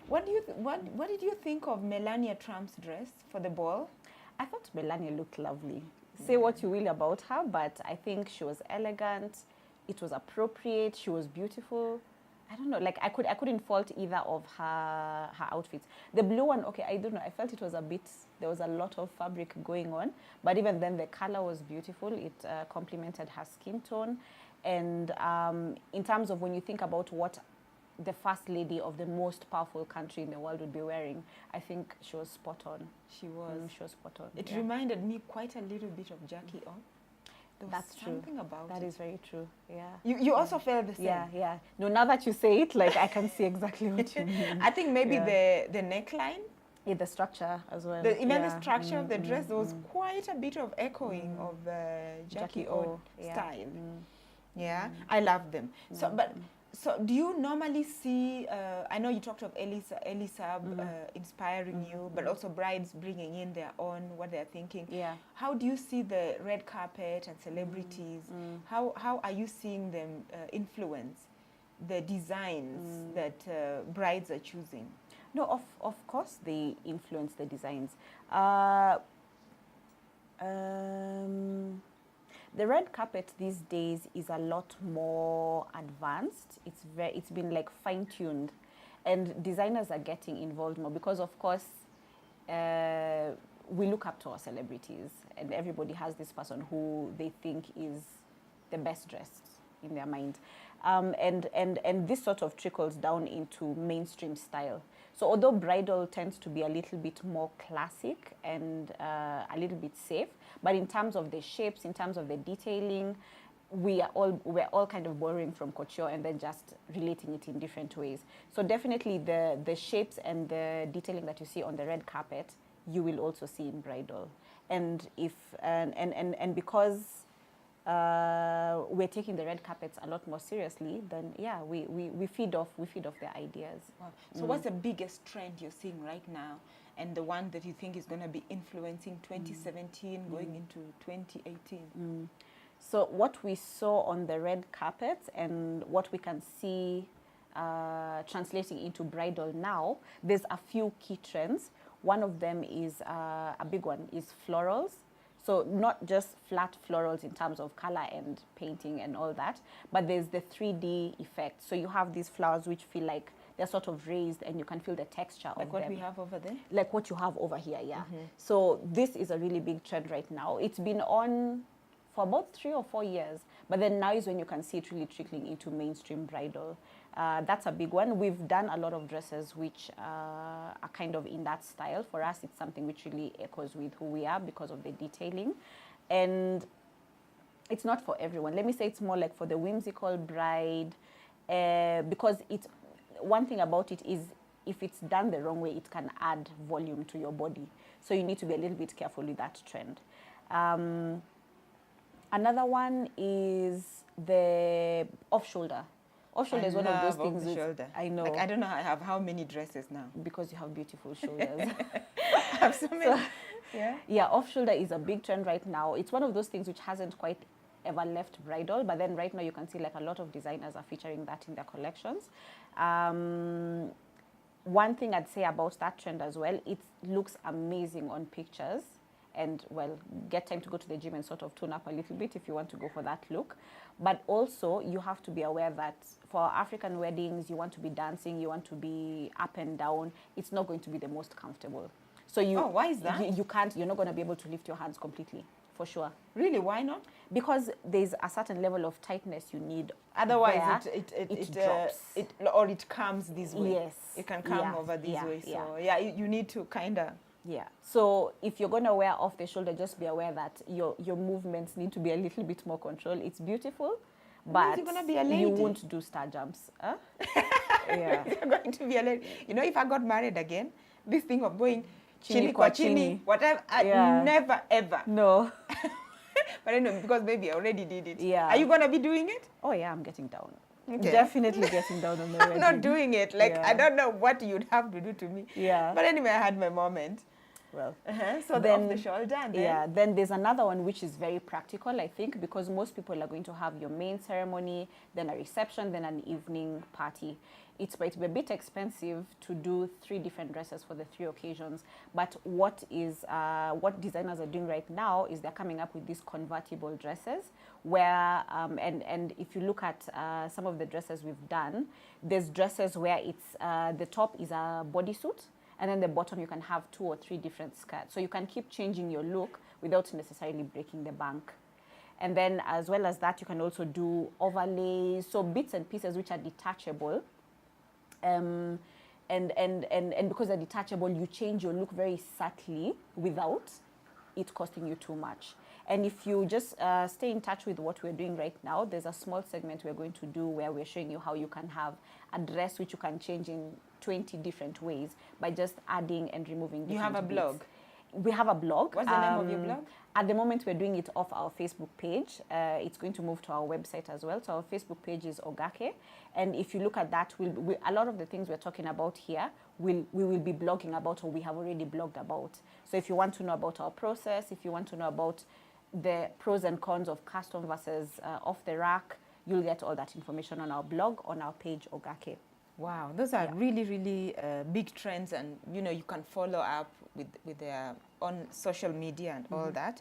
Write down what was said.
What did you think of Melania Trump's dress for the ball? I thought Melania looked lovely. Say what you will about her, but I think she was elegant. It was appropriate. She was beautiful. I don't know, like I couldn't fault either of her outfits. The blue one, okay, I don't know. I felt it was a bit, there was a lot of fabric going on, but even then the color was beautiful. It complemented her skin tone. And in terms of when you think about what the first lady of the most powerful country in the world would be wearing, I think she was spot on. She was. She was spot on. It reminded me quite a little bit of Jackie O. That's true. Something about that it. is very true. Yeah. You also felt the same. Yeah. No, now that you say it, like I can see exactly what you mean. I think maybe the neckline. Yeah, the structure as well. Even the structure of the dress, there was quite a bit of echoing of Jackie O style. Yeah, I love them. So do you normally see, I know you talked of Elisa inspiring you, but also brides bringing in their own, what they're thinking. Yeah. How do you see the red carpet and celebrities? How are you seeing them influence the designs that brides are choosing? No, of course they influence the designs. The red carpet these days is a lot more advanced. It's been like fine-tuned, and designers are getting involved more because, of course, we look up to our celebrities, and everybody has this person who they think is the best dressed in their mind, and this sort of trickles down into mainstream style. So although bridal tends to be a little bit more classic and a little bit safe, but in terms of the shapes, in terms of the detailing, we're all kind of borrowing from couture and then just relating it in different ways. So definitely the shapes and the detailing that you see on the red carpet, you will also see in bridal. And because we're taking the red carpets a lot more seriously, then yeah, we feed off their ideas. Wow. So what's the biggest trend you're seeing right now, and the one that you think is going to be influencing 2017 going into 2018? So what we saw on the red carpet and what we can see translating into bridal now, there's a few key trends. One of them is a big one is florals. So not just flat florals in terms of color and painting and all that, but there's the 3D effect. So you have these flowers which feel like they're sort of raised and you can feel the texture of them. Like what we have over there? Like what you have over here, yeah. So this is a really big trend right now. It's been on for about 3 or 4 years, but then now is when you can see it really trickling into mainstream bridal. That's a big one. We've done a lot of dresses which are kind of in that style. For us, it's something which really echoes with who we are because of the detailing. And it's not for everyone. Let me say it's more like for the whimsical bride, because one thing about it is if it's done the wrong way, it can add volume to your body. So you need to be a little bit careful with that trend. Another one is the off-shoulder. Off-shoulder is one of those things. I know. Like, I don't know, I have how many dresses now? Because you have beautiful shoulders. I have so many. Yeah, off-shoulder is a big trend right now. It's one of those things which hasn't quite ever left bridal, but then right now you can see like a lot of designers are featuring that in their collections. One thing I'd say about that trend as well, it looks amazing on pictures. And well, get time to go to the gym and sort of tune up a little bit if you want to go for that look. But also, you have to be aware that for African weddings, you want to be dancing, you want to be up and down. It's not going to be the most comfortable. So why is that? You're not going to be able to lift your hands completely, for sure. Really, why not? Because there's a certain level of tightness you need. Otherwise, it drops. Or it comes this way. Yes. It can come over this way. So you need to kind of... Yeah. So if you're going to wear off the shoulder, just be aware that your movements need to be a little bit more controlled. It's beautiful, but you're gonna be a lady. You won't do star jumps. Huh? Yeah. You're going to be a lady. You know, if I got married again, this thing of going chini kwa chini, whatever, I never ever. No. But anyway, because maybe I already did it. Yeah. Are you going to be doing it? Oh yeah, I'm getting down. Okay. Definitely getting down on the wedding. I'm not doing it. Like, I don't know what you'd have to do to me. Yeah. But anyway, I had my moment. Well, so then, off the shoulder, and then? Then there's another one which is very practical, I think, because most people are going to have your main ceremony, then a reception, then an evening party. it might be a bit expensive to do 3 different dresses for the 3 occasions. But what designers are doing right now is they're coming up with these convertible dresses where, and if you look at some of the dresses we've done, there's dresses where it's, the top is a bodysuit, and then the bottom you can have 2 or 3 different skirts. So you can keep changing your look without necessarily breaking the bank. And then as well as that, you can also do overlays, so bits and pieces which are detachable. And because they're detachable, you change your look very subtly without it costing you too much. And if you just stay in touch with what we're doing right now, there's a small segment we're going to do where we're showing you how you can have a dress which you can change in 20 different ways by just adding and removing different You have a bits. blog? We have a blog. What's the name of your blog? At the moment, we're doing it off our Facebook page. It's going to move to our website as well. So our Facebook page is Ogake. And if you look at that, a lot of the things we're talking about here, we will be blogging about, or we have already blogged about. So if you want to know about our process, if you want to know about the pros and cons of custom versus off the rack, you'll get all that information on our blog, on our page, Ogake. Wow, those are really, really big trends, and you know, you can follow up with their on social media and all that.